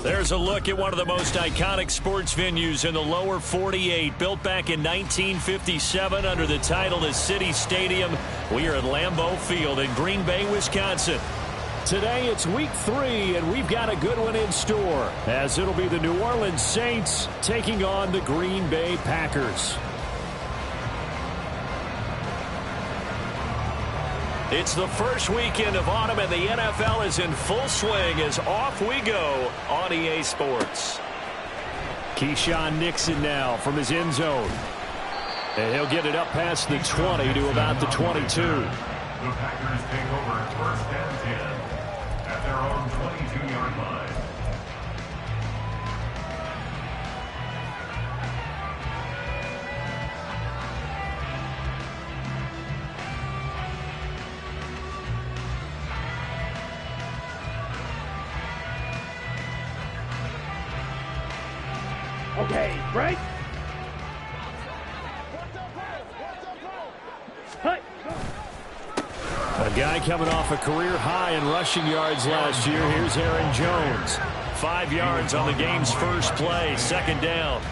There's a look at one of the most iconic sports venues in the lower 48, built back in 1957 under the title of City Stadium. We are at Lambeau Field in Green Bay, Wisconsin. Today it's week 3, and we've got a good one in store, as it'll be the New Orleans Saints taking on the Green Bay Packers. It's the first weekend of autumn, and the NFL is in full swing as off we go on EA Sports. Keyshawn Nixon now from his end zone. And he'll get it up past the 20 to about the 22. The Packers take over first and 10 at their own 22-yard line. Okay, right? A guy coming off a career high in rushing yards last year. Here's Aaron Jones. 5 yards on the game's first play, second down.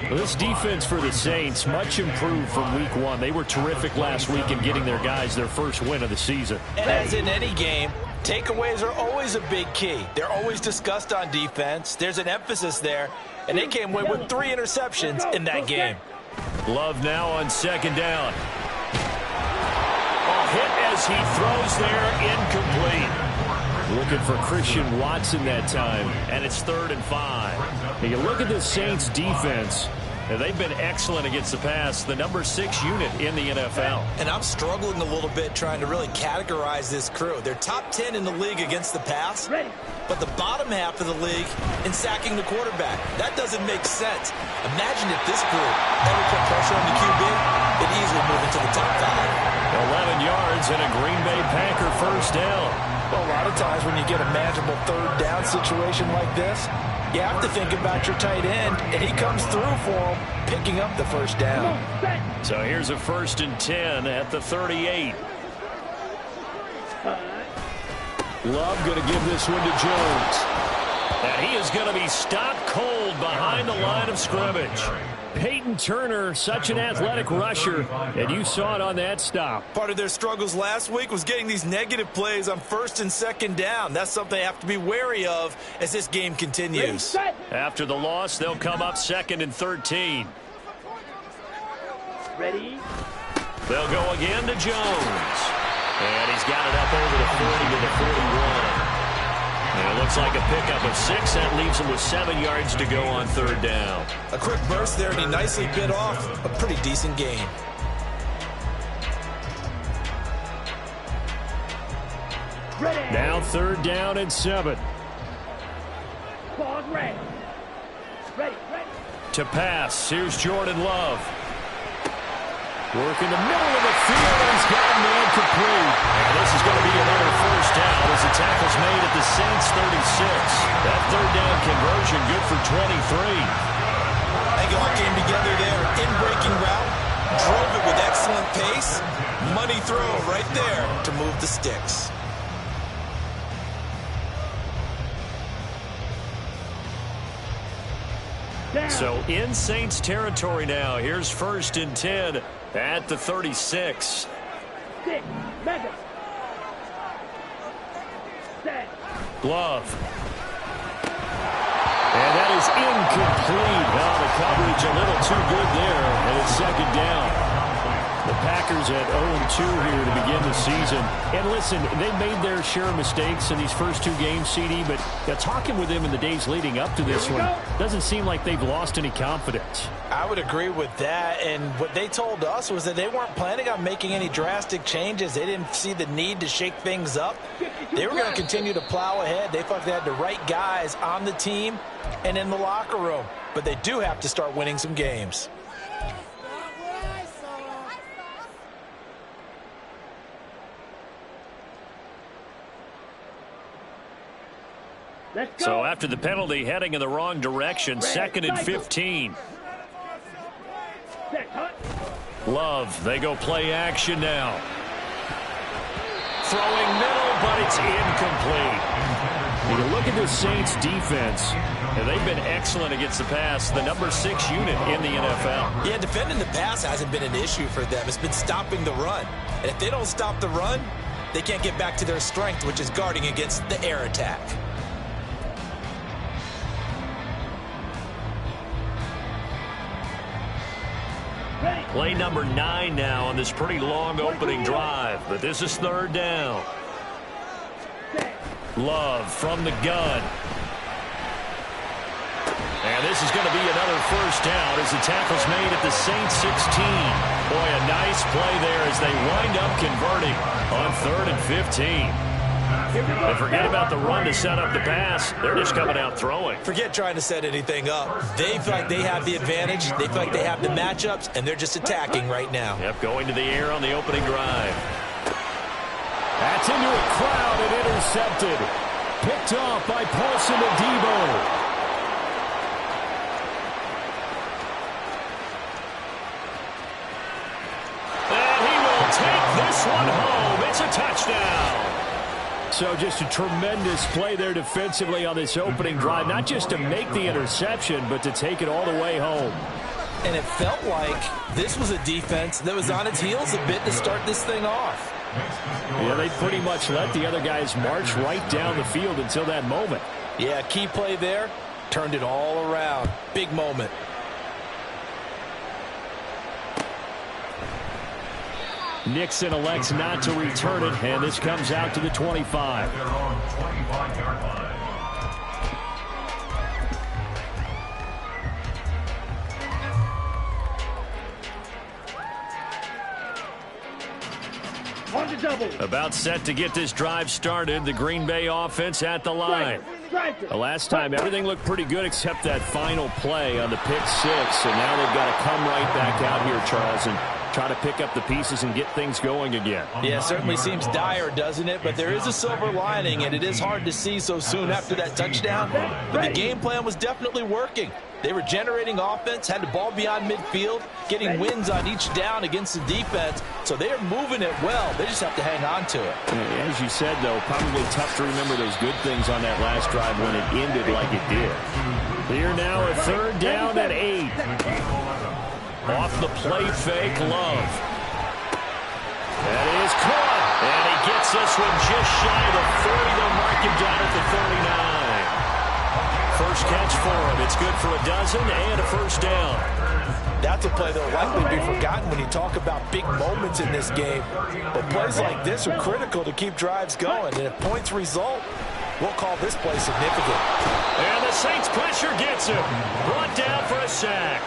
Well, this defense for the Saints, much improved from week 1. They were terrific last week in getting their guys their first win of the season. And as in any game, takeaways are always a big key. They're always discussed on defense. There's an emphasis there, and they came away with 3 interceptions in that game. Love now on second down. A hit as he throws there, incomplete. Looking for Christian Watson that time, and it's 3rd and 5. Now you look at the Saints defense, and they've been excellent against the pass, the number 6 unit in the NFL. And I'm struggling a little bit trying to really categorize this crew. They're top 10 in the league against the pass, but the bottom half of the league in sacking the quarterback. That doesn't make sense. Imagine if this group ever put pressure on the QB, they'd easily move into the top 5. 11 yards and a Green Bay Packer first down. Well, a lot of times when you get a manageable 3rd down situation like this, you have to think about your tight end, and he comes through for him, picking up the first down. So here's a 1st and 10 at the 38. Love going to give this one to Jones. And he is going to be stopped cold behind the line of scrimmage. Peyton Turner, such an athletic rusher, and you saw it on that stop. Part of their struggles last week was getting these negative plays on 1st and 2nd down. That's something they have to be wary of as this game continues. After the loss, they'll come up 2nd and 13. Ready? They'll go again to Jones. And he's got it up over the 40 to the 41. And it looks like a pickup of 6. That leaves him with 7 yards to go on 3rd down. A quick burst there, and he nicely bit off a pretty decent gain. Now 3rd down and 7. Ball ready. Ready. To pass, here's Jordan Love. Work in the middle of the field, and he's got a man complete. And this is going to be another first down as the tackle's made at the Saints 36. That 3rd down conversion good for 23. They all came together there. In-breaking route, drove it with excellent pace. Money throw right there to move the sticks. So in Saints territory now. Here's 1st and 10 at the 36. Love. And that is incomplete. Now the coverage a little too good there, and it's 2nd down. The Packers at 0-2 here to begin the season. And listen, they've made their share of mistakes in these first 2 games, CD, but talking with them in the days leading up to this one, doesn't seem like they've lost any confidence. I would agree with that, and what they told us was that they weren't planning on making any drastic changes. They didn't see the need to shake things up. They were going to continue to plow ahead. They thought they had the right guys on the team and in the locker room, but they do have to start winning some games. So after the penalty, heading in the wrong direction, 2nd and 15. Love, they go play action now. throwing middle, but it's incomplete. You look at the Saints defense, and they've been excellent against the pass, the number 6 unit in the NFL. Yeah, defending the pass hasn't been an issue for them. It's been stopping the run. And if they don't stop the run, they can't get back to their strength, which is guarding against the air attack. Play number 9 now on this pretty long opening drive, but this is 3rd down. Love from the gun. And this is going to be another first down as the tackle's made at the Saints 16. Boy, a nice play there as they wind up converting on 3rd and 15. And forget about the run to set up the pass. They're just coming out throwing. Forget trying to set anything up. They feel like they have the advantage. They feel like they have the matchups, and they're just attacking right now. Yep, going to the air on the opening drive. That's into a crowd and intercepted. Picked off by Paulson Adebo. And he will take this one home. It's a touchdown. So just a tremendous play there defensively on this opening drive. Not just to make the interception, but to take it all the way home. And it felt like this was a defense that was on its heels a bit to start this thing off. Yeah, they pretty much let the other guys march right down the field until that moment. Yeah, key play there. Turned it all around. Big moment. Nixon elects not to return it, and this comes out to the 25. Their own 25-yard line. About set to get this drive started. The Green Bay offense at the line. The last time, everything looked pretty good except that final play on the pick 6. And now they've got to come right back out here, Charles, and try to pick up the pieces and get things going again. Yeah, it certainly seems dire, doesn't it? But there is a silver lining, and it is hard to see so soon after that touchdown. But the game plan was definitely working. They were generating offense, had the ball beyond midfield, getting wins on each down against the defense. So they are moving it well. They just have to hang on to it. As you said, though, probably tough to remember those good things on that last drive when it ended like it did. Here now a 3rd down at 8. Off the play fake, Love. That is caught. And he gets this one just shy of the 40. They'll mark him down at the 39. First catch for him. It's good for a dozen and a first down. That's a play that will likely be forgotten when you talk about big moments in this game. But plays like this are critical to keep drives going. And if points result, we'll call this play significant. And the Saints pressure gets him. Brought down for a sack.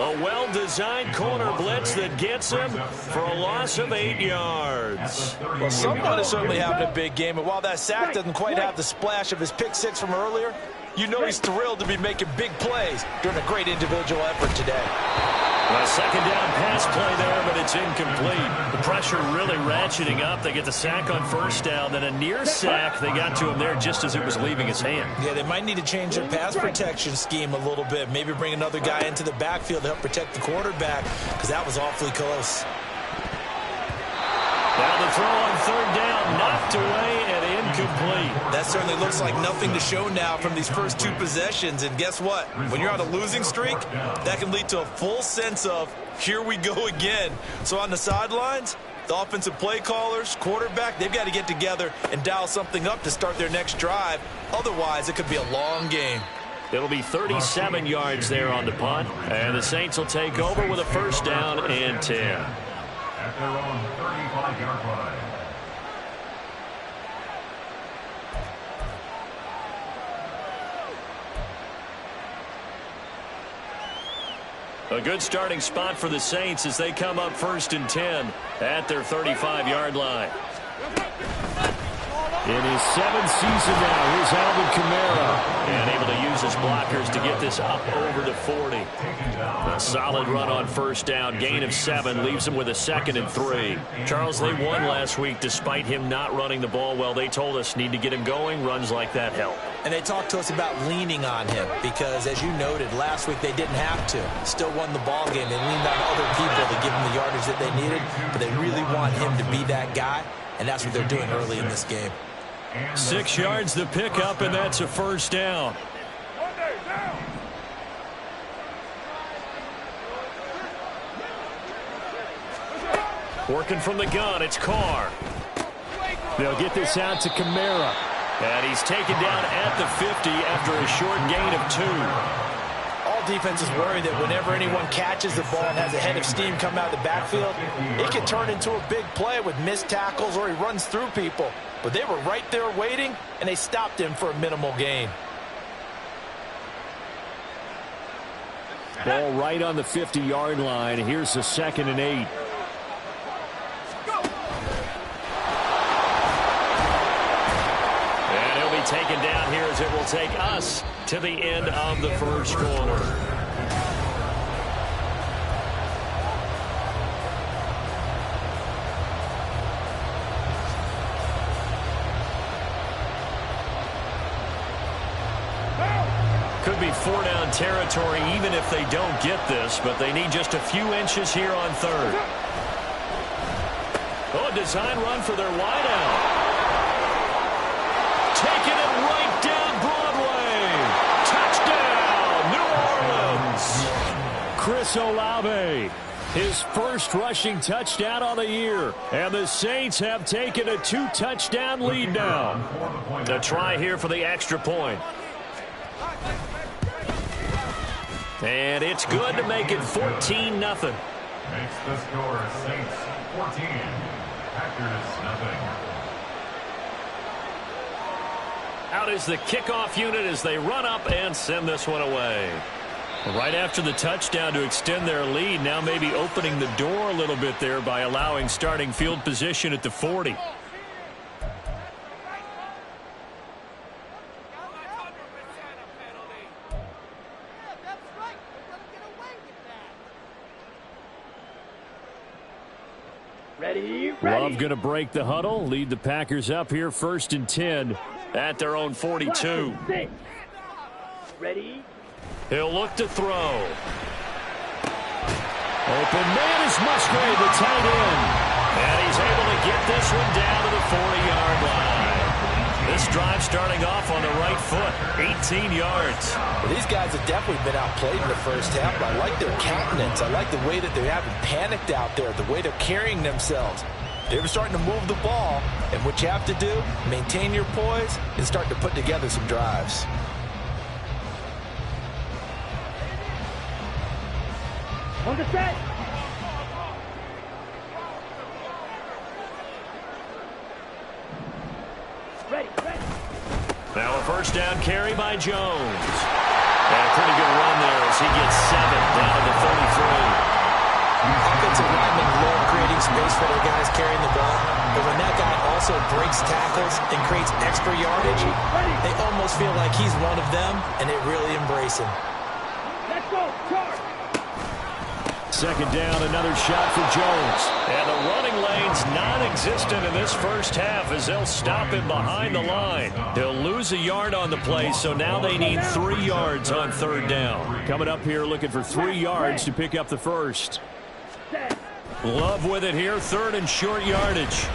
A well-designed corner blitz that gets him for a loss of 8 yards. Well, someone is certainly having a big game, and while that sack doesn't quite have the splash of his pick 6 from earlier, you know he's thrilled to be making big plays during a great individual effort today. A 2nd down pass play there, but it's incomplete. The pressure really ratcheting up. They get the sack on 1st down, then a near sack. They got to him there just as it was leaving his hand. Yeah, they might need to change their pass protection scheme a little bit. Maybe bring another guy into the backfield to help protect the quarterback, because that was awfully close. Now the throw on 3rd down, knocked away and incomplete. That certainly looks like nothing to show now from these first 2 possessions. And guess what? When you're on a losing streak, that can lead to a full sense of, here we go again. So on the sidelines, the offensive play callers, quarterback, they've got to get together and dial something up to start their next drive. Otherwise, it could be a long game. It'll be 37 yards there on the punt. And the Saints will take over with a 1st down and 10. At their own 35-yard line. A good starting spot for the Saints as they come up 1st and 10 at their 35-yard line. In his 7th season now, here's Alvin Kamara. And able to use his blockers to get this up over the 40. A solid run on 1st down. Gain of 7 leaves him with a 2nd and 3. Charles, they won last week despite him not running the ball well. They told us need to get him going. Runs like that help. And they talked to us about leaning on him because, as you noted, last week they didn't have to. Still won the ball game. They leaned on other people to give him the yardage that they needed, but they really want him to be that guy. and that's what they're doing early in this game. 6 yards the pickup, and that's a first down. Working from the gun, it's Carr. They'll get this out to Kamara. And he's taken down at the 50 after a short gain of 2. All defenses worry that whenever anyone catches the ball and has a head of steam come out of the backfield, it can turn into a big play with missed tackles or he runs through people. But they were right there waiting, and they stopped him for a minimal gain. Ball right on the 50-yard line. Here's the 2nd and 8. Taken down here as it will take us to the end of the first quarter. Could be 4-down territory even if they don't get this, but they need just a few inches here on 3rd. Oh, a design run for their wideout. Taking it right down Broadway. Touchdown, New Orleans. Chris Olave, his first rushing touchdown on the year. And the Saints have taken a 2-touchdown lead now. A try here for the extra point. And it's good to make it 14-0. Makes the score Saints 14, Packers 0. Out is the kickoff unit as they run up and send this one away. Right after the touchdown to extend their lead, now maybe opening the door a little bit there by allowing starting field position at the 40. Ready. Love going to break the huddle, lead the Packers up here 1st and 10 at their own 42. Ready. He'll look to throw. Open man is Musgrave, the tight end. And he's able to get this one down to the 40-yard line. This drive starting off on the right foot, 18 yards. Well, these guys have definitely been outplayed in the first half, but I like their countenance. I like the way that they haven't panicked out there, the way they're carrying themselves. They're starting to move the ball, and what you have to do, maintain your poise and start to put together some drives. On the set. Ready. Now a first down carry by Jones. And a pretty good run there as he gets 7 down to the 33. Offensive linemen love creating space for their guys carrying the ball, but when that guy also breaks tackles and creates extra yardage, they almost feel like he's one of them, and they really embrace him. Let's go. Charge. 2nd down, another shot for Jones. And the running lane's non-existent in this first half as they'll stop him behind the line. They'll lose a yard on the play, so now they need 3 yards on 3rd down. Coming up here looking for 3 yards to pick up the first. Love with it here, 3rd and short yardage.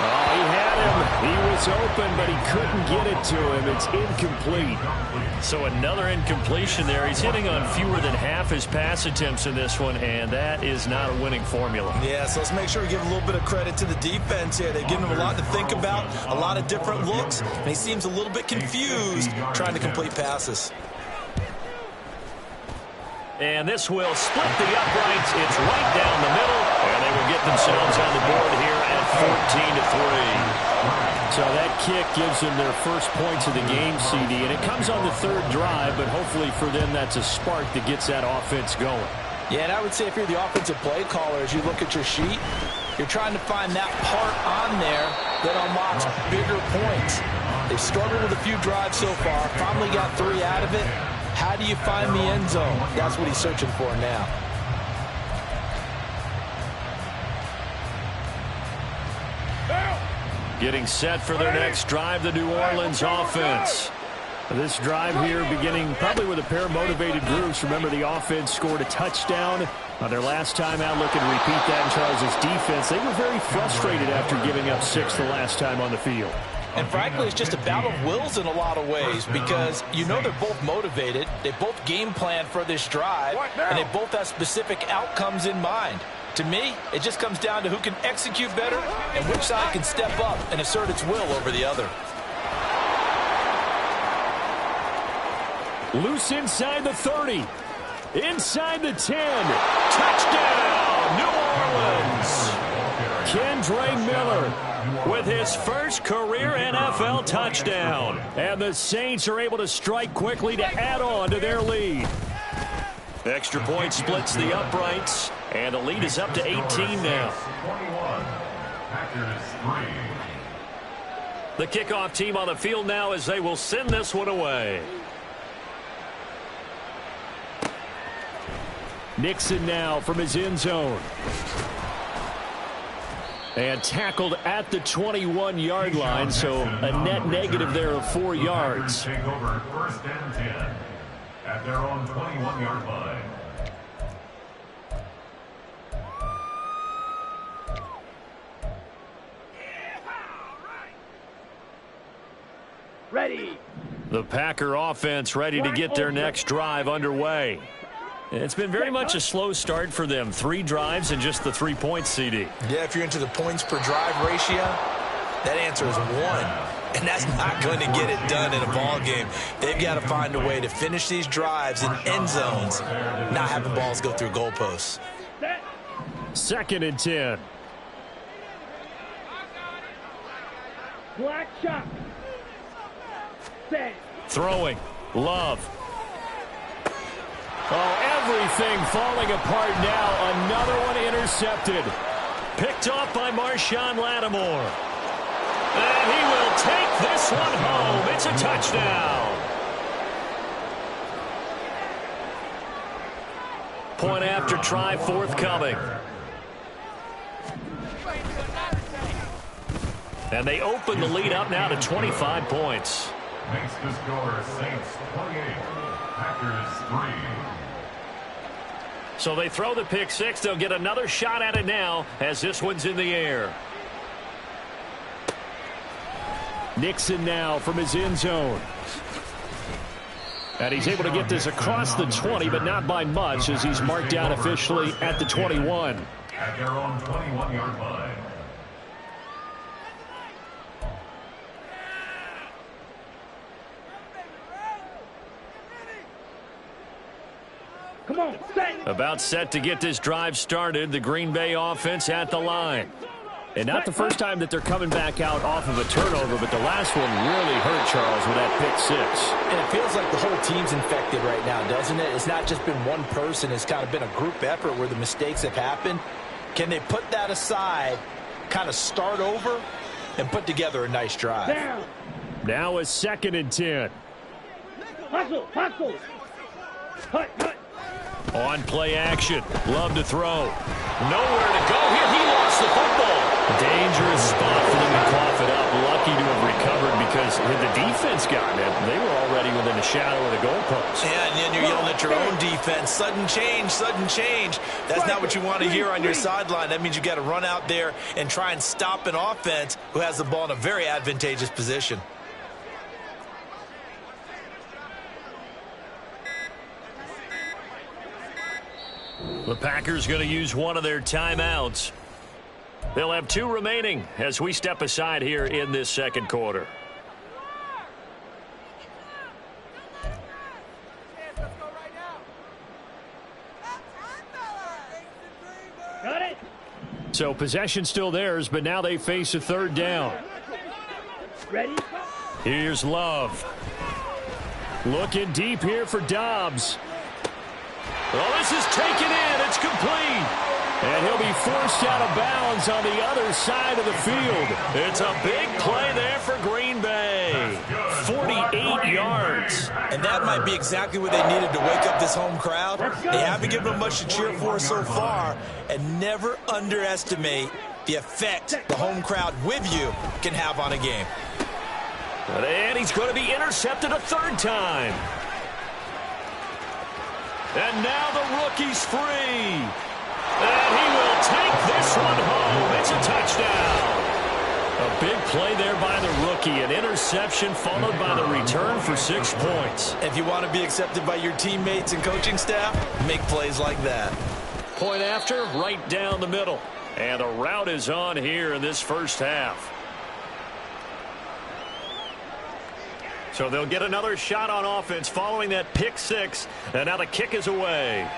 Oh, he had him. He was open, but he couldn't get it to him. It's incomplete. So another incompletion there. He's hitting on fewer than half his pass attempts in this one, and that is not a winning formula. Yeah, so let's make sure we give a little bit of credit to the defense here. They've given him a lot to think about, a lot of different looks, and he seems a little bit confused trying to complete passes. And this will split the uprights. It's right down the middle, and they will get themselves on the board here at 14-3. So that kick gives them their first points of the game, CD, and it comes on the 3rd drive, but hopefully for them that's a spark that gets that offense going. Yeah, and I would say if you're the offensive play caller, as you look at your sheet, you're trying to find that part on there that unlocks bigger points. They've struggled with a few drives so far, finally got 3 out of it. How do you find the end zone? That's what he's searching for now. Getting set for their next drive, the New Orleans offense. This drive here beginning probably with a pair of motivated groups. Remember, the offense scored a touchdown On their last time out, looking to repeat that in Charles' defense, they were very frustrated after giving up 6 the last time on the field. And frankly, it's just a battle of wills in a lot of ways because you know they're both motivated, they both game plan for this drive, and they both have specific outcomes in mind. To me, it just comes down to who can execute better and which side can step up and assert its will over the other. Loose inside the 30. Inside the 10. Touchdown, New Orleans. Kendre Miller with his first career NFL touchdown. And the Saints are able to strike quickly to add on to their lead. Extra point splits the uprights, and the lead is up to 18 now. The kickoff team on the field now as they will send this one away. Nixon now from his end zone. And tackled at the 21-yard line, so a net negative there of 4 yards. Take over 1st and 10 at their own 21-yard line. Ready. The Packer offense ready to get their next drive underway. It's been very much a slow start for them. 3 drives and just the 3 points, CD. Yeah, if you're into the points per drive ratio, that answer is 1. And that's not going to get it done in a ball game. They've got to find a way to finish these drives in end zones, not having balls go through goalposts. 2nd and 10. Black shot. Set. Throwing. Love. Oh, everything falling apart now. Another one intercepted. Picked off by Marshawn Lattimore. And he will take this one home. It's a touchdown. Point after try forthcoming. And they open the lead up now to 25 points. Makes the score Saints 28, Packers 3. So they throw the pick 6. They'll get another shot at it now as this one's in the air. Nixon now from his end zone. And he's able to get this across the 20, but not by much as he's marked down officially at the 21. At their own 21-yard line. Come on, set. About set to get this drive started. The Green Bay offense at the line. And not the first time that they're coming back out off of a turnover, but the last one really hurt Charles with that pick 6. And it feels like the whole team's infected right now, doesn't it? It's not just been one person. It's kind of been a group effort where the mistakes have happened. Can they put that aside, kind of start over, and put together a nice drive? Down. Now a 2nd and 10. Hustle, hustle. Hut, hut. On play action. Love to throw. Nowhere to go here. He lost the football. Dangerous spot for them to cough it up. Lucky to have recovered because had the defense gotten it, they were already within a shadow of the goalpost. Yeah, and then you're yelling at your own defense. Sudden change, sudden change. That's not what you want to hear on your sideline. That means you got to run out there and try and stop an offense who has the ball in a very advantageous position. The Packers going to use one of their timeouts. They'll have 2 remaining as we step aside here in this 2nd quarter. Got it. So possession still theirs, but now they face a 3rd down. Ready. Here's Love. Looking deep here for Dobbs. Well, this is taken in. It's complete. And he'll be forced out of bounds on the other side of the field. It's a big play there for Green Bay. 48 yards. And that might be exactly what they needed to wake up this home crowd. They haven't given them much to cheer for so far. And never underestimate the effect the home crowd with you can have on a game. And he's going to be intercepted a 3rd time. And now the rookie's free. And he will take this one home. It's a touchdown. A big play there by the rookie. An interception followed by the return for 6 points. If you want to be accepted by your teammates and coaching staff, make plays like that. Point after, right down the middle. And the route is on here in this first half. So they'll get another shot on offense following that pick six. And now the kick is away.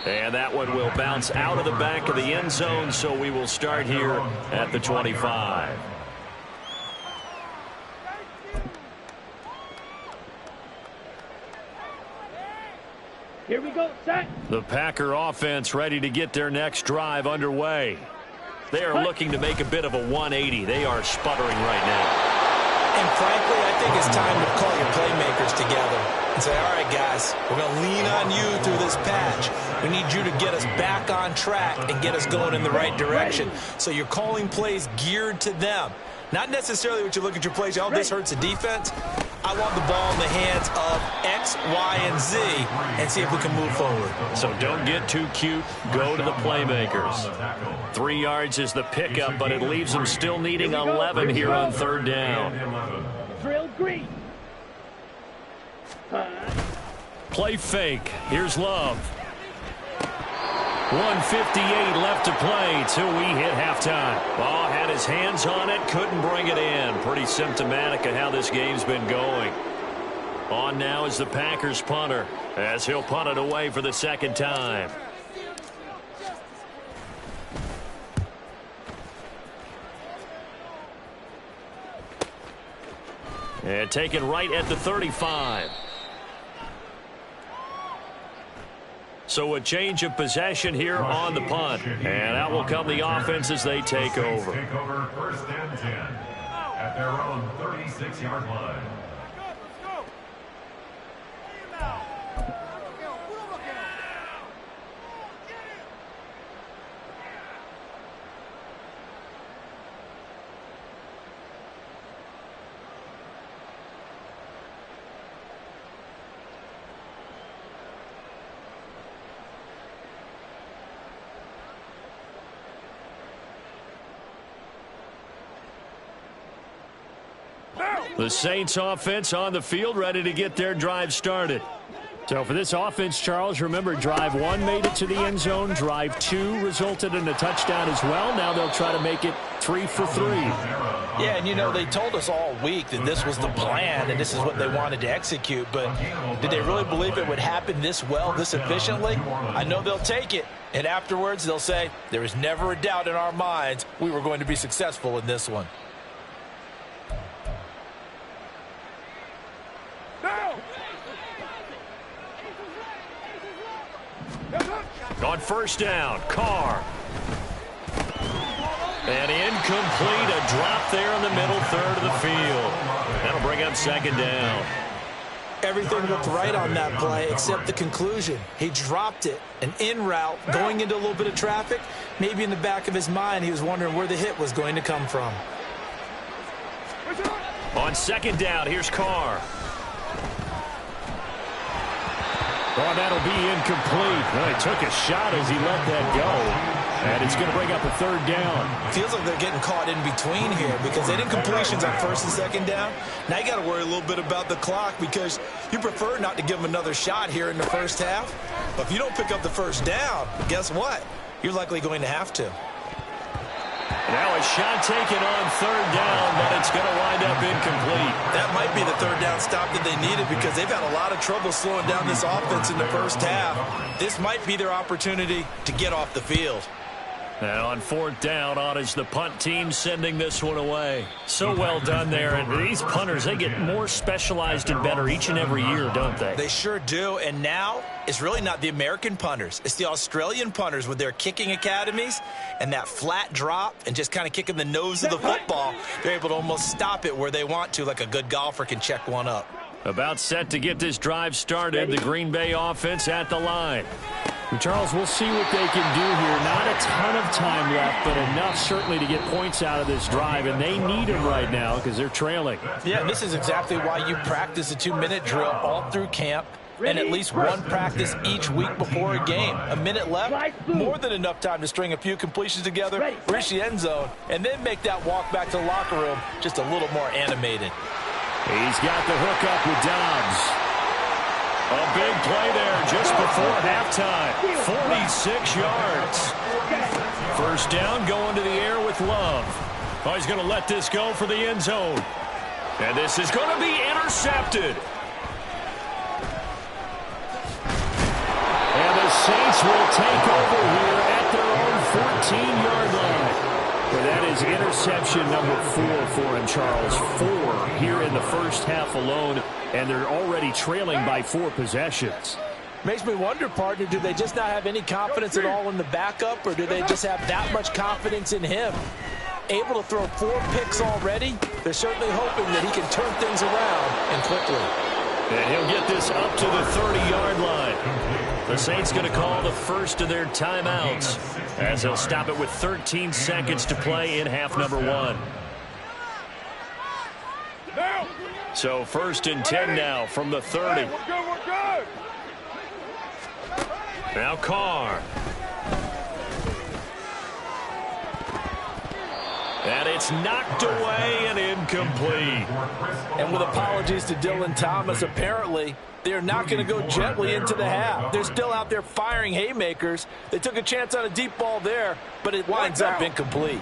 And that one will bounce out of the back of the end zone, so we will start here at the 25. Here we go, set. The Packer offense ready to get their next drive underway. They are looking to make a bit of a 180. They are sputtering right now. And frankly, I think it's time to call your playmakers together and say, all right, guys, we're going to lean on you through this patch. We need you to get us back on track and get us going in the right direction. So you're calling plays geared to them. Not necessarily what you look at your plays, oh, this hurts the defense. I want the ball in the hands of X, Y, and Z and see if we can move forward. So don't get too cute. Go to the playmakers. 3 yards is the pickup, but it leaves them still needing 11 here on third down. Drill green. Play fake. Here's Love. 1:58 left to play till we hit halftime. Ball had his hands on it, couldn't bring it in. Pretty symptomatic of how this game's been going. On now is the Packers punter, as he'll punt it away for the second time. And taken right at the 35. So a change of possession here on the punt. And out will come the offense as they take over. Take over first and 10 at their own 36-yard line. The Saints offense on the field, ready to get their drive started. So for this offense, Charles, remember, drive 1 made it to the end zone. Drive 2 resulted in a touchdown as well. Now they'll try to make it 3 for 3. Yeah, and you know, they told us all week that this was the plan and this is what they wanted to execute. But did they really believe it would happen this well, this efficiently? I know they'll take it. And afterwards, they'll say, there was never a doubt in our minds we were going to be successful in this one. On first down, Carr. And incomplete, a drop there in the middle third of the field. That'll bring up second down. Everything looked right on that play except the conclusion. He dropped it, an in route, going into a little bit of traffic. Maybe in the back of his mind, he was wondering where the hit was going to come from. On second down, here's Carr. Oh, that'll be incomplete. Well, he took a shot as he let that go. And it's going to bring up a third down. Feels like they're getting caught in between here because they didn't completions on first and second down. Now you got to worry a little bit about the clock because you prefer not to give them another shot here in the first half. But if you don't pick up the first down, guess what? You're likely going to have to. Now a shot taken on third down, but it's going to wind up incomplete. That might be the third down stop that they needed because they've had a lot of trouble slowing down this offense in the first half. This might be their opportunity to get off the field. And on fourth down, on is the punt team sending this one away. So well done there. And these punters, they get more specialized and better each and every year, don't they? They sure do. And now it's really not the American punters. It's the Australian punters with their kicking academies and that flat drop and just kind of kicking the nose of the football. They're able to almost stop it where they want to, like a good golfer can check one up. About set to get this drive started. The Green Bay offense at the line. And Charles, we'll see what they can do here. Not a ton of time left, but enough certainly to get points out of this drive, and they need them right now because they're trailing. Yeah, and this is exactly why you practice a 2-minute drill all through camp. and at least one practice each week before a game. A minute left, more than enough time to string a few completions together, reach the end zone, and then make that walk back to the locker room just a little more animated. He's got the hook up with Dobbs. A big play there just before halftime. 46 yards. First down, going to the air with Love. Oh, he's going to let this go for the end zone. And this is going to be intercepted. And the Saints will take over here at their own 14-yard line. Well, that is interception number 4 for him, Charles. 4 here in the first half alone, and they're already trailing by 4 possessions. Makes me wonder, partner, do they just not have any confidence at all in the backup, or do they just have that much confidence in him? Able to throw 4 picks already, they're certainly hoping that he can turn things around and quickly. And he'll get this up to the 30-yard line. The Saints going to call the first of their timeouts as they'll stop it with 13 seconds to play in half number 1. So first and 10 now from the 30. Now Carr. And it's knocked away and incomplete. And with apologies to Dylan Thomas, apparently they're not going to go gently into the half. They're still out there firing haymakers. They took a chance on a deep ball there, but it winds up incomplete.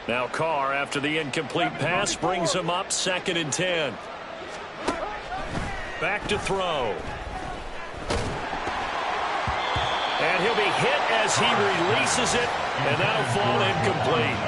Now Carr, after the incomplete pass, brings him up 2nd and 10. Back to throw. And he'll be hit as he releases it, and that'll fall incomplete.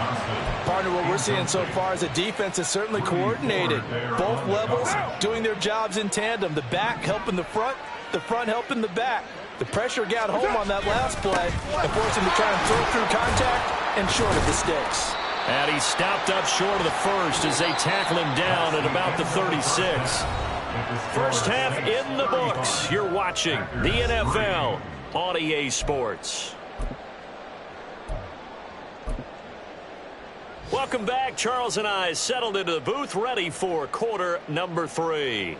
Partner, what we're seeing so far is the defense is certainly coordinated. Both levels doing their jobs in tandem. The back helping the front helping the back. The pressure got home on that last play and forced him to try and throw through contact and short of the sticks. And he stopped up short of the first as they tackle him down at about the 36. First half in the books. You're watching the NFL on EA Sports. Welcome back. Charles and I settled into the booth, ready for quarter number 3.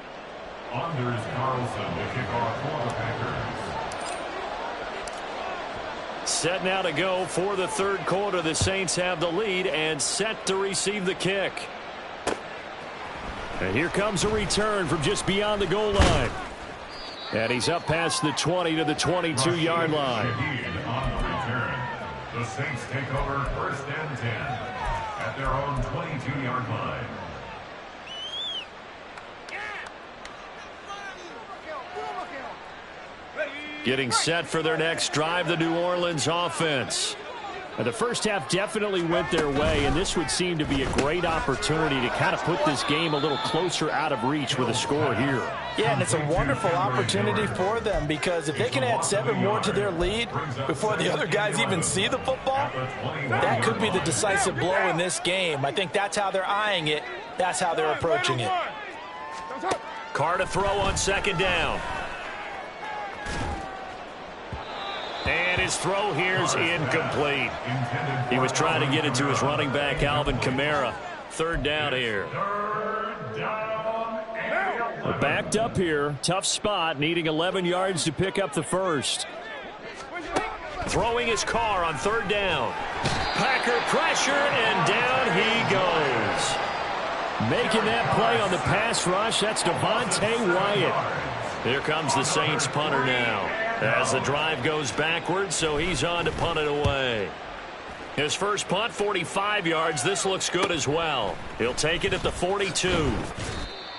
Anders Carlson to kick off for the Packers. Set now to go for the third quarter. The Saints have the lead and set to receive the kick. And here comes a return from just beyond the goal line. And he's up past the 20 to the 22-yard line. On the return, the Saints take over 1st and 10 at their own 22-yard line. Getting set for their next drive, the New Orleans offense. And the first half definitely went their way, and this would seem to be a great opportunity to kind of put this game a little closer out of reach with a score here. Yeah, and it's a wonderful opportunity for them, because if they can add 7 more to their lead before the other guys even see the football, that could be the decisive blow in this game. I think that's how they're eyeing it. That's how they're approaching it. Carr to throw on 2nd down. And his throw here's incomplete. He was trying to get it to his running back, Alvin Kamara. 3rd down here. Backed up here. Tough spot, needing 11 yards to pick up the first. Throwing his Carr on 3rd down. Packer pressure, and down he goes. Making that play on the pass rush, that's Devontae Wyatt. Here comes the Saints punter now, as the drive goes backwards, so he's on to punt it away. His first punt, 45 yards. This looks good as well. He'll take it at the 42.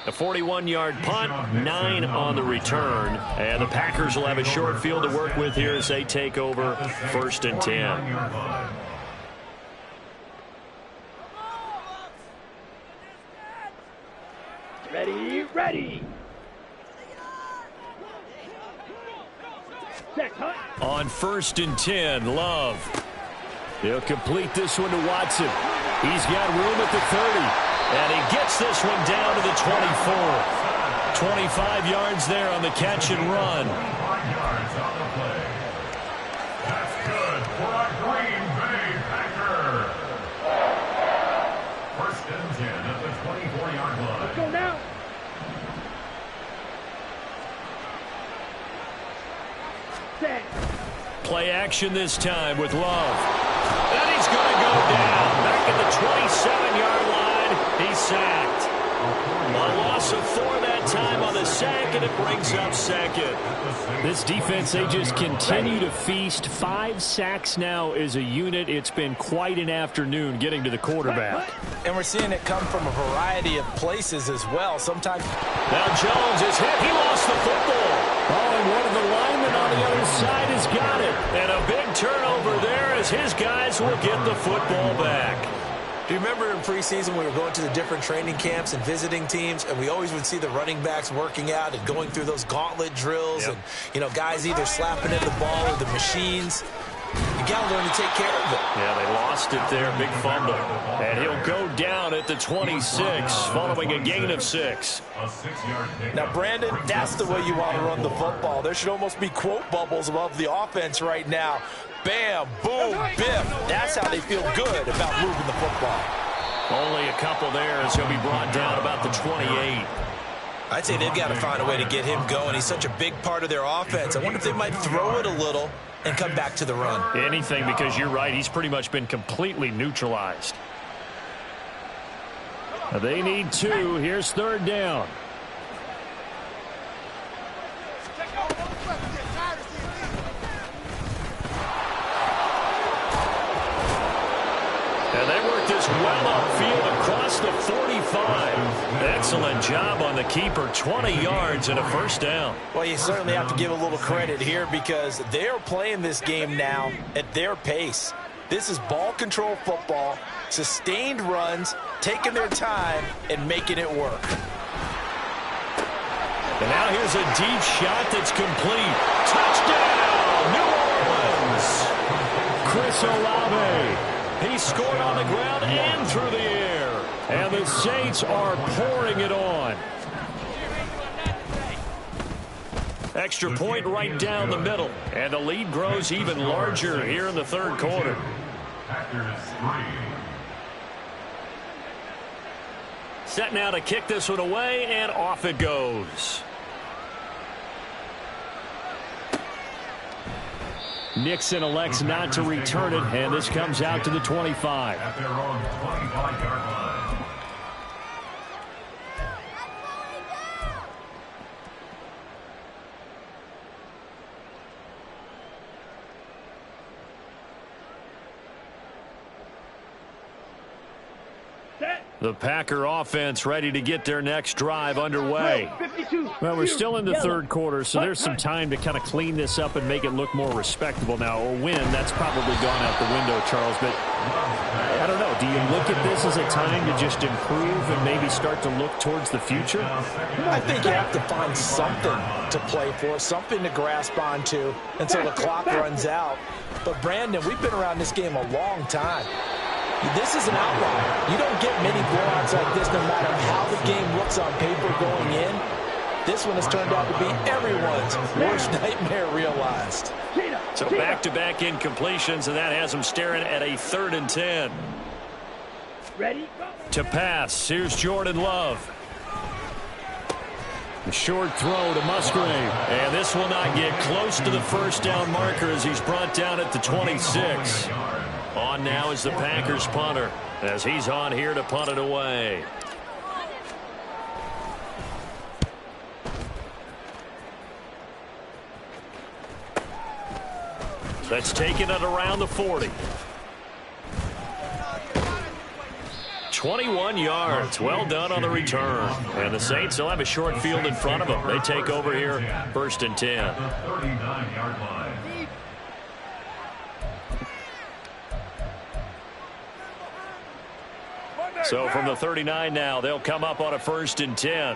A 41-yard punt, 9 on the return. And the Packers will have a short field to work with here as they take over 1st and 10. Ready. On 1st and 10, Love. He'll complete this one to Watson. He's got room at the 30. And he gets this one down to the 24. 25 yards there on the catch and run. 25 yards on the play. That's good for a Green Bay Packer. 1st and 10 at the 24-yard line. Let's go now. Set. Play action this time with Love. And he's going to go down. Back at the 27-yard line. He's sacked. A loss of 4 that time on the sack, and it brings up second. This defense, they just continue to feast. 5 sacks now as a unit. It's been quite an afternoon getting to the quarterback. And we're seeing it come from a variety of places as well. Sometimes. Now Jones is hit. He lost the football. Oh, and one of the linemen on the other side has got it. And a big turnover there as his guys will get the football back. Do you remember in preseason we were going to the different training camps and visiting teams, and we always would see the running backs working out and going through those gauntlet drills, and, you know, guys either slapping at the ball or the machines. You got to learn to take care of it. Yeah, they lost it there. Big fumble. And he'll go down at the 26 following a gain of 6. Now, Brandon, that's the way you want to run the football. There should almost be quote bubbles above the offense right now. Bam, boom, biff. That's how they feel good about moving the football. Only a couple there as he'll be brought down about the 28. I'd say they've got to find a way to get him going. He's such a big part of their offense. I wonder if they might throw it a little and come back to the run. Anything, because you're right. He's pretty much been completely neutralized. They need 2. Here's 3rd down. And they work this well upfield across the 45. Excellent job on the keeper. 20 yards and a first down. Well, you certainly have to give a little credit here because they're playing this game now at their pace. This is ball control football, sustained runs, taking their time, and making it work. And now here's a deep shot that's complete. Touchdown, New Orleans. Chris Olave. He scored on the ground and through the air. And the Saints are pouring it on. Extra point right down the middle. And the lead grows even larger here in the 3rd quarter. Set now to kick this one away, and off it goes. Nixon elects not to return it, and this comes out to the 25. At their own 25-yard line. The Packer offense ready to get their next drive underway. 52. Well, we're still in the 3rd quarter, so there's some time to kind of clean this up and make it look more respectable now. A win, that's probably gone out the window, Charles. But I don't know. Do you look at this as a time to just improve and maybe start to look towards the future? I think you have to find something to play for, something to grasp onto until the clock runs out. But, Brandon, we've been around this game a long time. This is an outlier. You don't get many blowouts like this no matter how the game looks on paper going in. This one has turned out to be everyone's worst nightmare realized. So back-to-back incompletions, and that has them staring at a 3rd and 10. Ready? To pass, here's Jordan Love. A short throw to Musgrave. And this will not get close to the first down marker as he's brought down at the 26. On now is the Packers punter as he's on here to punt it away. That's taken it around the 40. 21 yards. Well done on the return. And the Saints will have a short field in front of them. They take over here, 1st and 10. At the 39-yard line. So from the 39 now, they'll come up on a 1st and 10.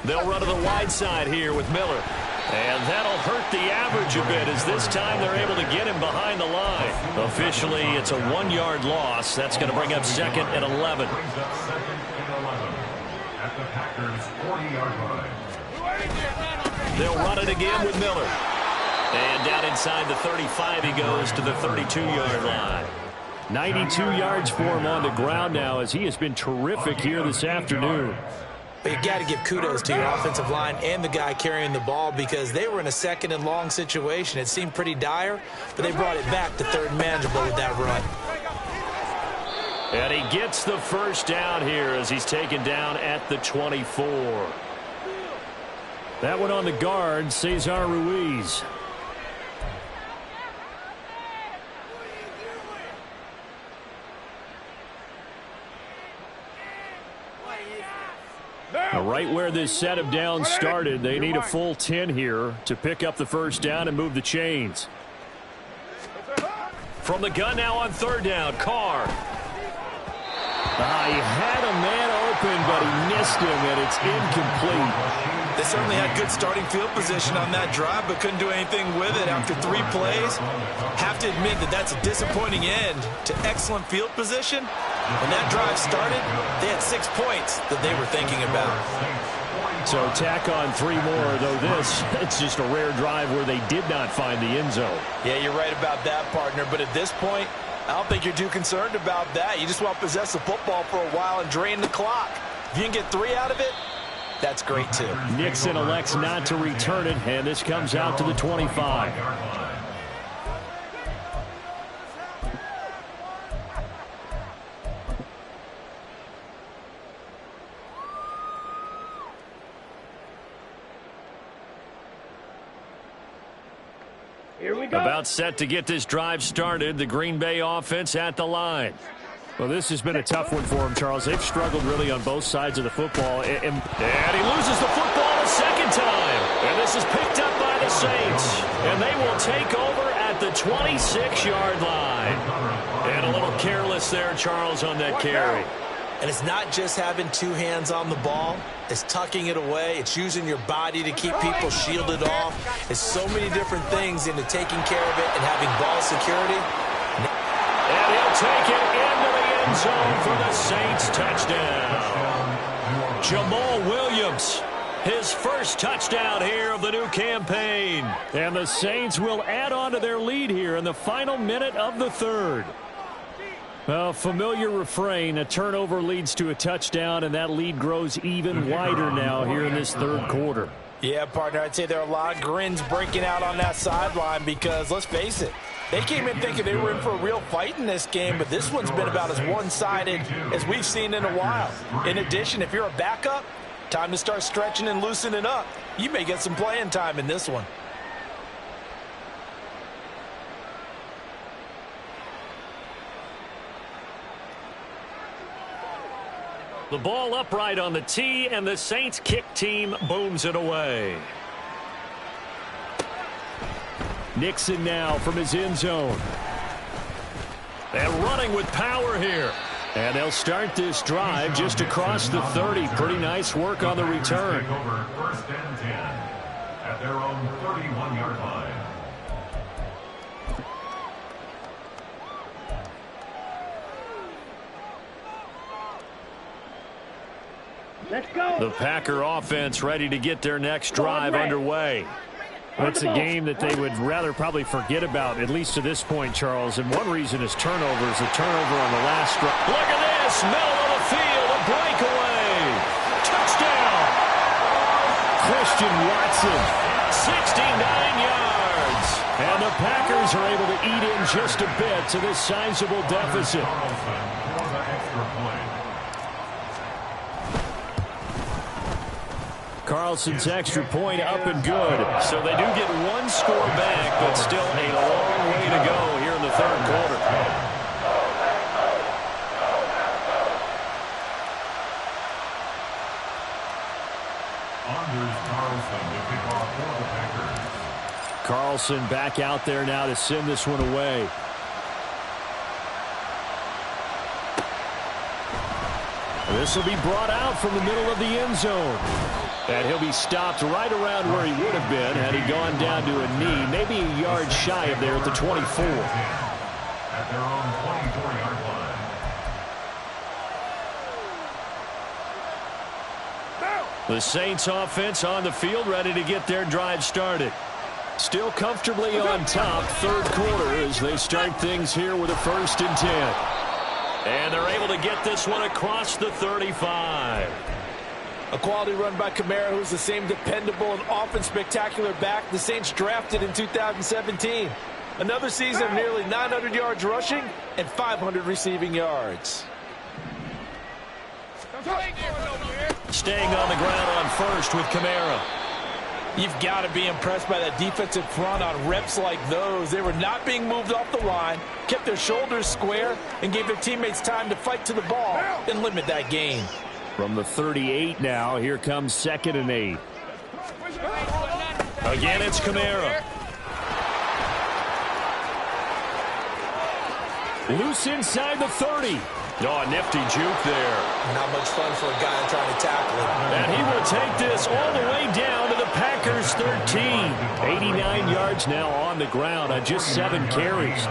They'll run to the wide side here with Miller. And that'll hurt the average a bit as this time they're able to get him behind the line. Officially, it's a 1-yard loss. That's going to bring up 2nd and 11. Brings up 2nd and 11 at the Packers' 40-yard line. They'll run it again with Miller. And down inside the 35 he goes to the 32-yard line. 92 yards for him on the ground now as he has been terrific here this afternoon. But you got to give kudos to your offensive line and the guy carrying the ball because they were in a second and long situation. It seemed pretty dire, but they brought it back to third manageable with that run. And he gets the first down here as he's taken down at the 24. That one on the guard, Cesar Ruiz. Right where this set of downs started, they need a full 10 here to pick up the first down and move the chains. From the gun now on third down, Carr. He had a man open, but he missed him, and it's incomplete. They certainly had good starting field position on that drive, but couldn't do anything with it after 3 plays. Have to admit that that's a disappointing end to excellent field position. When that drive started, they had 6 points that they were thinking about. So tack on 3 more, though it's just a rare drive where they did not find the end zone. Yeah, you're right about that, partner, but at this point, I don't think you're too concerned about that. You just want to possess the football for a while and drain the clock. If you can get 3 out of it, that's great, too. Nixon elects not to return it, and this comes out to the 25. Here we go. About set to get this drive started. The Green Bay offense at the line. Well, this has been a tough one for them, Charles. They've struggled really on both sides of the football. And he loses the football a second time. And this is picked up by the Saints. And they will take over at the 26-yard line. And a little careless there, Charles, on that carry. And it's not just having 2 hands on the ball. It's tucking it away. It's using your body to keep people shielded off. It's so many different things into taking care of it and having ball security. And he'll take it into the end zone for the Saints touchdown. Jamal Williams, his first touchdown here of the new campaign. And the Saints will add on to their lead here in the final minute of the third. Well, familiar refrain, a turnover leads to a touchdown, and that lead grows even wider now here in this third quarter. Yeah, partner, I'd say there are a lot of grins breaking out on that sideline because, let's face it, they came in thinking they were in for a real fight in this game, but this one's been about as one-sided as we've seen in a while. In addition, if you're a backup, time to start stretching and loosening up. You may get some playing time in this one. The ball upright on the tee, and the Saints kick team booms it away. Nixon now from his end zone. And running with power here. And they'll start this drive just across the 30. Pretty nice work on the return. Over first and 10 at their own 31-yard line. Let's go. The Packer offense ready to get their next drive underway. It's a game that they would rather probably forget about, at least to this point, Charles. And one reason is turnovers. A turnover on the last drive. Look at this. Middle of the field. A breakaway. Touchdown. Christian Watson. 69 yards. And the Packers are able to eat in just a bit to this sizable deficit. Carlson's extra point up and good. So they do get one score back, but still a long way to go here in the third quarter. Carlson back out there now to send this one away. This will be brought out from the middle of the end zone. And he'll be stopped right around where he would have been had he gone down to a knee, maybe a yard shy of there at the 24. At their own 24-yard line. The Saints offense on the field ready to get their drive started. Still comfortably on top, third quarter as they start things here with a 1st and 10. And they're able to get this one across the 35. A quality run by Kamara, who's the same dependable and often spectacular back the Saints drafted in 2017. Another season of nearly 900 yards rushing and 500 receiving yards. Staying on the ground on first with Kamara. You've got to be impressed by that defensive front on reps like those. They were not being moved off the line, kept their shoulders square, and gave their teammates time to fight to the ball and limit that gain. From the 38 now, here comes 2nd and 8. Again, it's Kamara. Loose inside the 30. Oh, a nifty juke there. Not much fun for a guy trying to tackle him. And he will take this all the way down to the Packers' 13. 89 yards now on the ground on just 7 carries.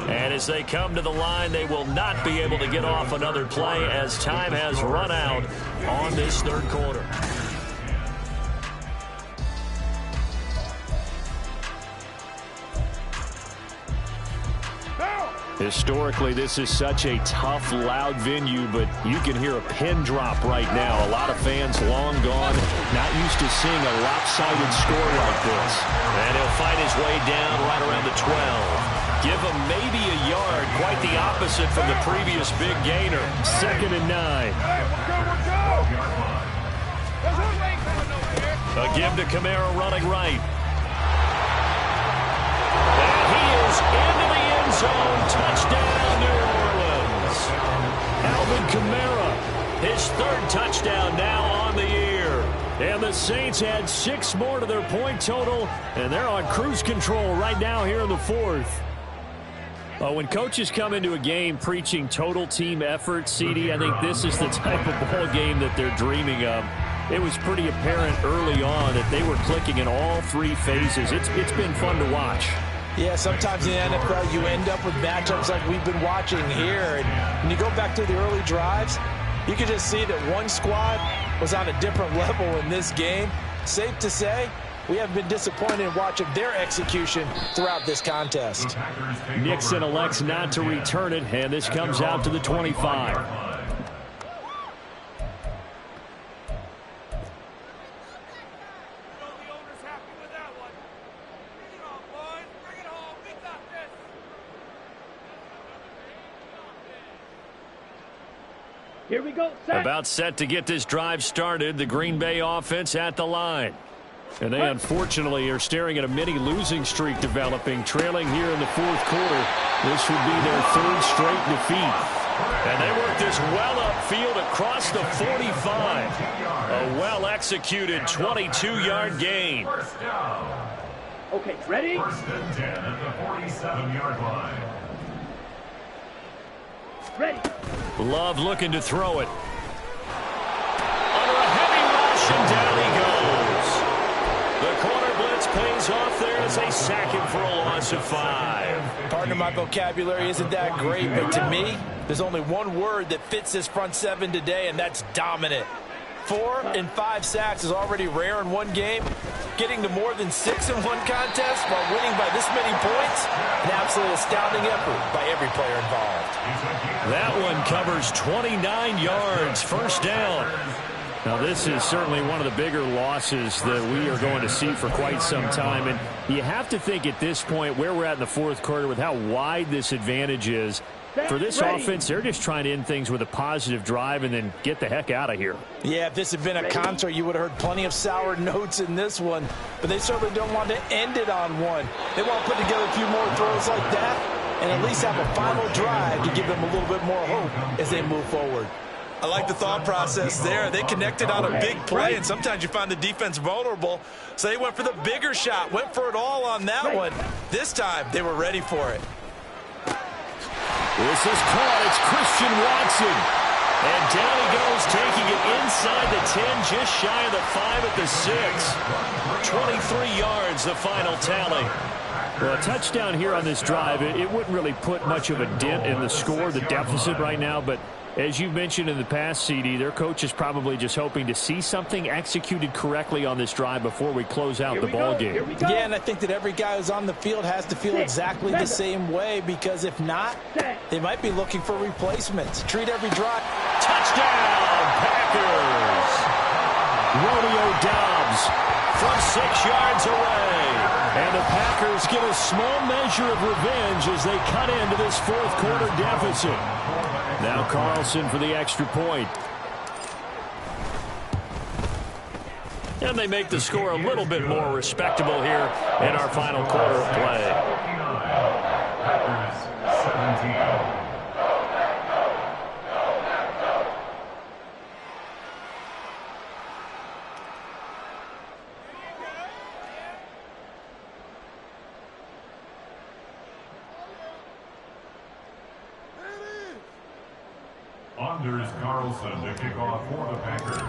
And as they come to the line, they will not be able to get off another play as time has run out on this third quarter. Historically, this is such a tough, loud venue, but you can hear a pin drop right now. A lot of fans long gone, not used to seeing a lopsided score like this. And he'll fight his way down right around the 12. Give him maybe a yard, quite the opposite from the previous big gainer. 2nd and 9. A give to Kamara running right. And he is into the end zone. Touchdown, New Orleans. Alvin Kamara, His 3rd touchdown now on the year. and the Saints add 6 more to their point total, and they're on cruise control right now here in the 4th. When coaches come into a game preaching total team effort, CD, I think this is the type of ball game that they're dreaming of. It was pretty apparent early on that they were clicking in all 3 phases. It's been fun to watch. Yeah, sometimes in the NFL you end up with matchups like we've been watching here. And when you go back to the early drives, you can just see that one squad was on a different level in this game. Safe to say, we haven't been disappointed in watching their execution throughout this contest. Nixon elects not to return it, and this comes out to the 25. Here we go. Set. About set to get this drive started. The Green Bay offense at the line. And they unfortunately are staring at a mini losing streak developing, trailing here in the 4th quarter. This would be their 3rd straight defeat. And they work this well upfield across the 45. A well-executed 22-yard gain. Okay, ready? 1st and 10 at the 47-yard line. Ready. Love looking to throw it. Under a heavy rush, and down he goes. The corner blitz pays off there as they sack him for a loss of 5. Pardon my vocabulary isn't that great, but to me, there's only one word that fits this front 7 today, and that's dominant. 4 and 5 sacks is already rare in one game. Getting to more than 6 in one contest while winning by this many points, an absolutely astounding effort by every player involved. That one covers 29 yards, 1st down. Now, this is certainly one of the bigger losses that we are going to see for quite some time. And you have to think at this point where we're at in the 4th quarter with how wide this advantage is. For this offense, they're just trying to end things with a positive drive and then get the heck out of here. Yeah, if this had been a concert, you would have heard plenty of sour notes in this one. But they certainly don't want to end it on one. They want to put together a few more throws like that and at least have a final drive to give them a little bit more hope as they move forward. I like the thought process there. They connected on a big play, and sometimes you find the defense vulnerable. So they went for the bigger shot, went for it all on that one. This time, they were ready for it. This is caught. It's Christian Watson. And down he goes, taking it inside the 10, just shy of the 5 at the 6. 23 yards, the final tally. Well, a touchdown here on this drive, it wouldn't really put much of a dent in the score, the deficit right now, but As you've mentioned in the past, CD, their coach is probably just hoping to see something executed correctly on this drive before we close out the ball game. Yeah, and I think that every guy who's on the field has to feel exactly the same way, because if not, they might be looking for replacements. Treat every drive. Touchdown, Packers! Romeo Doubs from 6 yards away. And the Packers get a small measure of revenge as they cut into this fourth quarter deficit. Now Carlson for the extra point. And they make the score a little bit more respectable here in our final quarter of play. Packers 17. Anders Carlson to kick off for the Packers.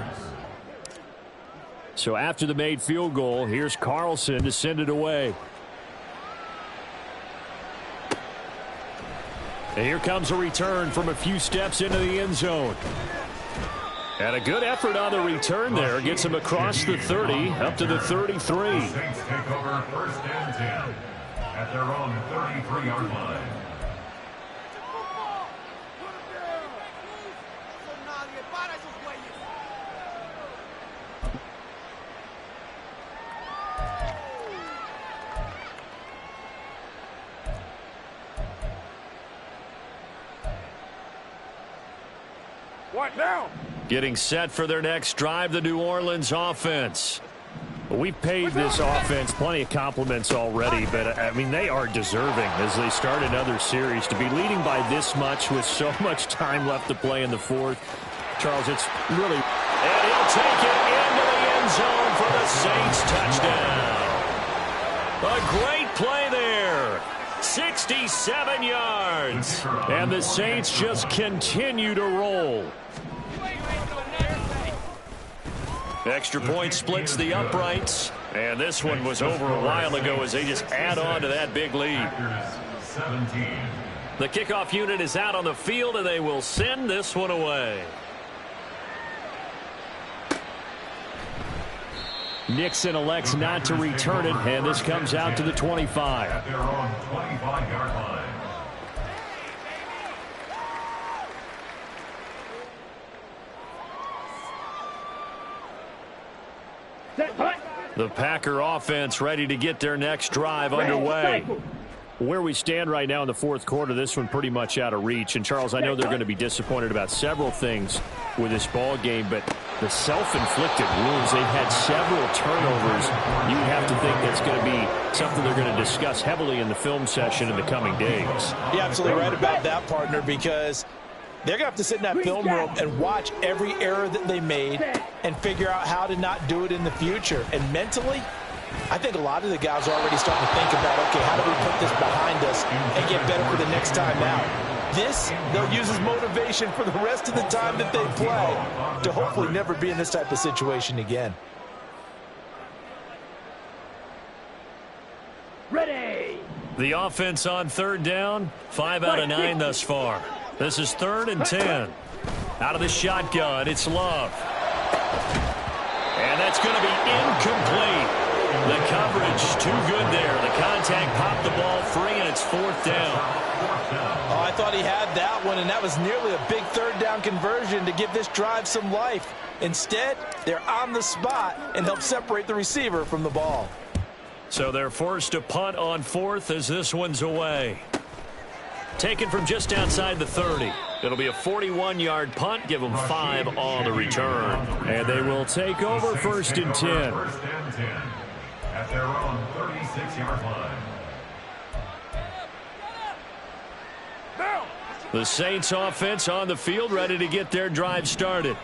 So after the made field goal, here's Carlson to send it away. And here comes a return from a few steps into the end zone. And a good effort on the return there. Gets him across the 30, up to the 33. The Saints take over 1st and 10 at their own 33-yard line. What now? Getting set for their next drive, the New Orleans offense. We've paid this offense plenty of compliments already, but, I mean, they are deserving as they start another series. To be leading by this much with so much time left to play in the fourth, Charles, it's really... And he'll take it into the end zone for the Saints touchdown. A great play there. 67 yards. And the Saints just continue to roll. Extra point splits the uprights. And this one was over a while ago as they just add on to that big lead. The kickoff unit is out on the field, and they will send this one away. Nixon elects not to return it, and this comes out to the 25. At their own 25-yard line. The Packer offense ready to get their next drive underway. Where we stand right now in the fourth quarter, this one pretty much out of reach. And, Charles, I know they're going to be disappointed about several things with this ball game, but the self-inflicted wounds, they've had several turnovers. You have to think that's going to be something they're going to discuss heavily in the film session in the coming days. You're absolutely right about that, partner, because they're going to have to sit in that film room and watch every error that they made and figure out how to not do it in the future. And mentally, I think a lot of the guys are already starting to think about, okay, how do we put this behind us and get better for the next time out? This, they'll use as motivation for the rest of the time that they play to hopefully never be in this type of situation again. Ready. The offense on third down, 5 out of 9 thus far. This is 3rd and 10. Out of the shotgun, it's Love. And that's going to be incomplete. The coverage too good there. The contact popped the ball free, and it's 4th down. Oh, I thought he had that one, and that was nearly a big 3rd down conversion to give this drive some life. Instead, they're on the spot and help separate the receiver from the ball. So they're forced to punt on 4th as this one's away. Taken from just outside the 30. It'll be a 41-yard punt. Give them 5 on the return. And they will take over 1st and 10. 1st and 10 at their own 36-yard line. The Saints offense on the field ready to get their drive started.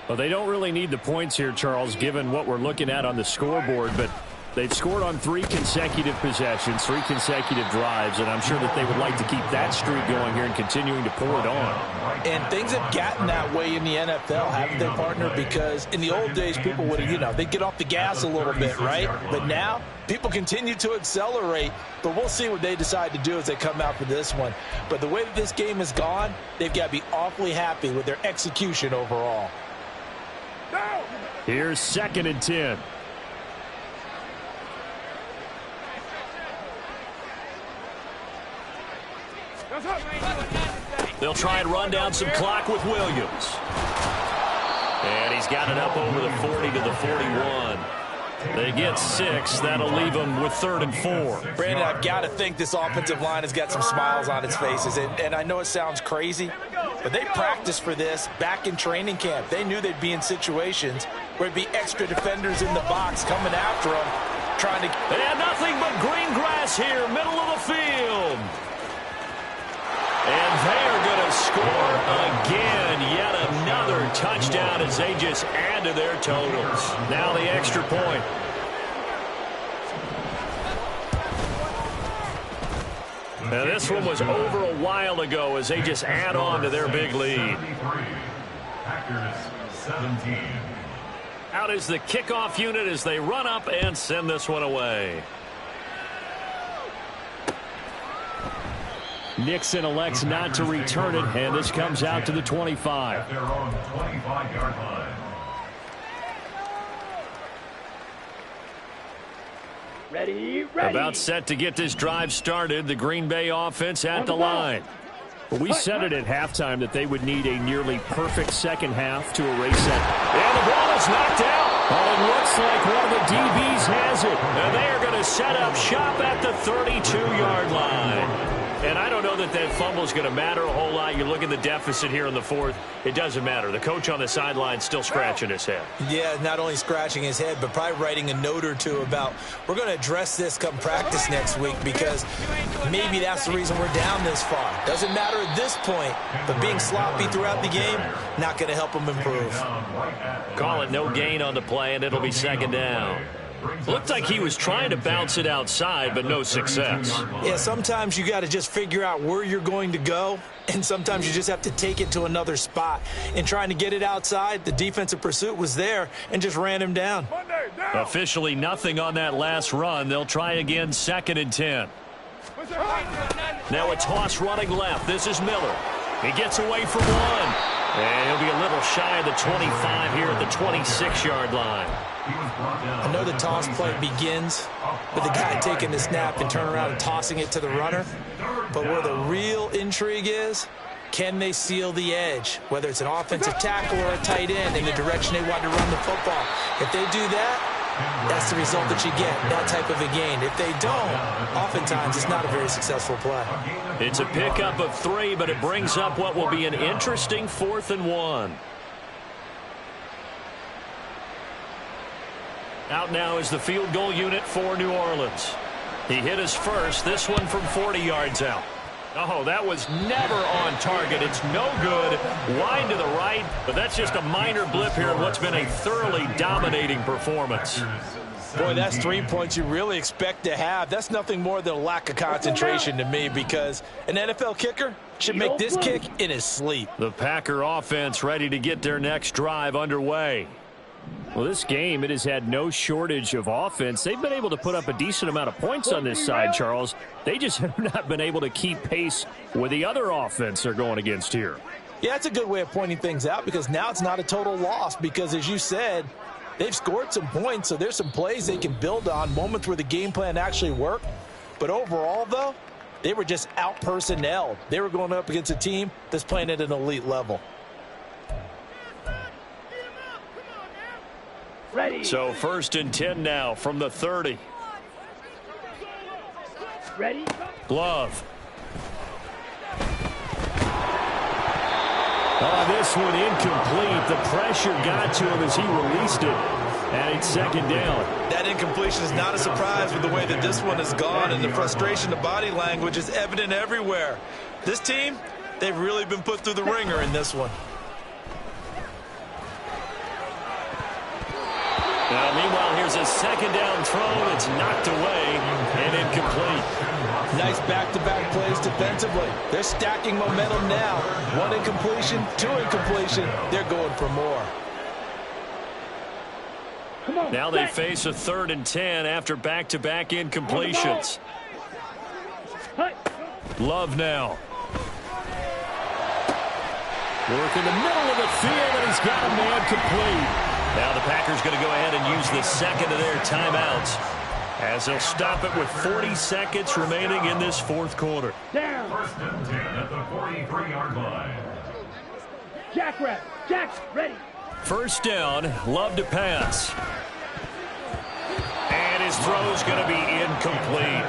Well, they don't really need the points here, Charles, given what we're looking at on the scoreboard, but They've scored on 3 consecutive possessions, 3 consecutive drives, and I'm sure that they would like to keep that streak going here and continuing to pour it on. And things have gotten that way in the NFL, haven't they, partner? Because in the old days, people would have, they'd get off the gas a little bit, right? But now, people continue to accelerate, but we'll see what they decide to do as they come out for this one. But the way that this game has gone, they've got to be awfully happy with their execution overall. Here's 2nd and 10. They'll try and run down some clock with Williams. And he's got it up over the 40 to the 41. They get 6. That'll leave them with 3rd and 4. Brandon, I've got to think this offensive line has got some smiles on its faces. And I know it sounds crazy, but they practiced for this back in training camp. They knew they'd be in situations where it'd be extra defenders in the box coming after them, trying to... And nothing but green grass here, middle of the field. And they are going to score again. Yet another touchdown as they just add to their totals. Now the extra point. Now this one was over a while ago as they just add on to their big lead. Packers 17. Out is the kickoff unit as they run up and send this one away. Nixon elects not to return it, and this comes out to the 25. At their own 25-yard line. Ready. About set to get this drive started. The Green Bay offense at the line. Well, we said it at halftime that they would need a nearly perfect second half to erase that. And the ball is knocked out. Oh, it looks like one of the DBs has it. And they are going to set up shop at the 32-yard line. And I don't know that that fumble is going to matter a whole lot. You look at the deficit here in the 4th. It doesn't matter. The coach on the sideline still scratching his head. Yeah, not only scratching his head, but probably writing a note or two about we're going to address this come practice next week because maybe that's the reason we're down this far. Doesn't matter at this point, but being sloppy throughout the game, not going to help them improve. Call it no gain on the play, and it'll be 2nd down. Looked like he was trying to bounce it outside, but no success. Yeah, sometimes you got to just figure out where you're going to go, and sometimes you just have to take it to another spot. And trying to get it outside, the defensive pursuit was there and just ran him down. Officially nothing on that last run. They'll try again, 2nd and 10. Now a toss running left. This is Miller. He gets away from one. And he'll be a little shy of the 25 here at the 26-yard line. I know the toss play begins with the guy taking the snap and turning around and tossing it to the runner. But where the real intrigue is, can they seal the edge? Whether it's an offensive tackle or a tight end in the direction they want to run the football. If they do that, that's the result that you get, that type of a gain. If they don't, oftentimes it's not a very successful play. It's a pickup of 3, but it brings up what will be an interesting 4th and 1. Out now is the field goal unit for New Orleans. He hit his first, this one from 40 yards out. Oh, that was never on target. It's no good. Wide to the right, but that's just a minor blip here in what's been a thoroughly dominating performance. Boy, that's 3 points you really expect to have. That's nothing more than a lack of concentration to me because an NFL kicker should make this kick in his sleep. The Packer offense ready to get their next drive underway. Well, this game, it has had no shortage of offense. They've been able to put up a decent amount of points on this side, Charles. They just have not been able to keep pace with the other offense they're going against here. Yeah, that's a good way of pointing things out because now it's not a total loss because, as you said, they've scored some points, so there's some plays they can build on, moments where the game plan actually worked. But overall, though, they were just out-personnelled. They were going up against a team that's playing at an elite level. Ready. So 1st and 10 now from the 30. Ready. Glove. Oh, this one incomplete. The pressure got to him as he released it. And it's 2nd down. That incompletion is not a surprise with the way that this one has gone, and the frustration, the body language is evident everywhere. This team, they've really been put through the ringer in this one. Meanwhile, here Here's a second down throw that's knocked away and incomplete. Nice back-to-back plays defensively. They're stacking momentum now. 1 incompletion, 2 incompletion. They're going for more. Now they face a 3rd and 10 after back-to-back incompletions. Love now. Work in the middle of the field, and he's got a man complete. Now the Packers going to go ahead and use the second of their timeouts as they'll stop it with 40 seconds remaining in this 4th quarter. Down. 1st and 10 at the 43-yard line. Jackrabbit. Jack, ready. 1st down, Love to pass. And his throw's going to be incomplete.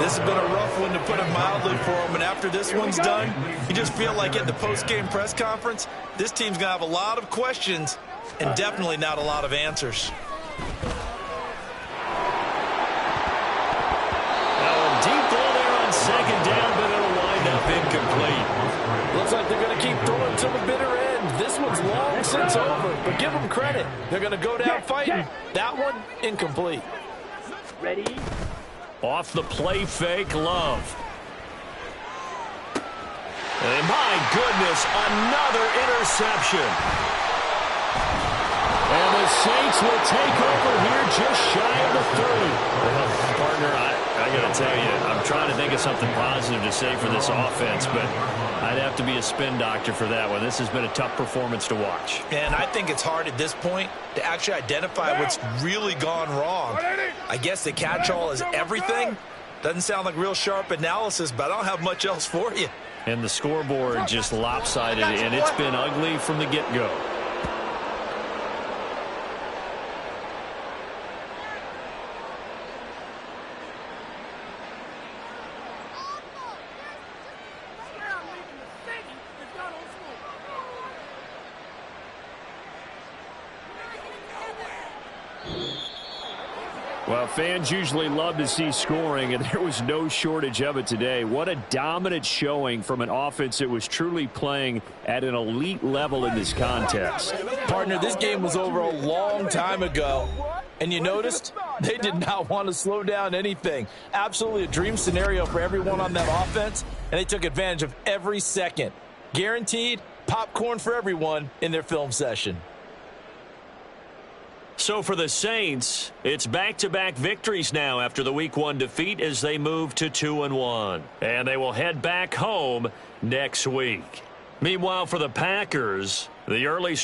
This has been a rough one, to put it mildly, for him. And after this one's done, you just feel like at the post-game press conference, this team's going to have a lot of questions and definitely not a lot of answers. Now a deep ball there on 2nd down, but it'll wind up incomplete. Looks like they're going to keep throwing to the bitter end. This one's long since over, but give them credit. They're going to go down fighting. That one, incomplete. Ready. Off the play fake, Love. And my goodness, another interception. And the Saints will take over here just shy of the 30. Well, partner, I got to tell you, I'm trying to think of something positive to say for this offense, but I'd have to be a spin doctor for that one. This has been a tough performance to watch. And I think it's hard at this point to actually identify what's really gone wrong. I guess the catch-all is everything. Doesn't sound like real sharp analysis, but I don't have much else for you. And the scoreboard just lopsided, and it's been ugly from the get-go. Well, fans usually love to see scoring, and there was no shortage of it today. What a dominant showing from an offense that was truly playing at an elite level in this contest. Partner, this game was over a long time ago. And you noticed they did not want to slow down anything. Absolutely a dream scenario for everyone on that offense, and they took advantage of every second. Guaranteed popcorn for everyone in their film session. So for the Saints, it's back-to-back victories now after the Week 1 defeat as they move to 2-1. And they will head back home next week. Meanwhile, for the Packers, the early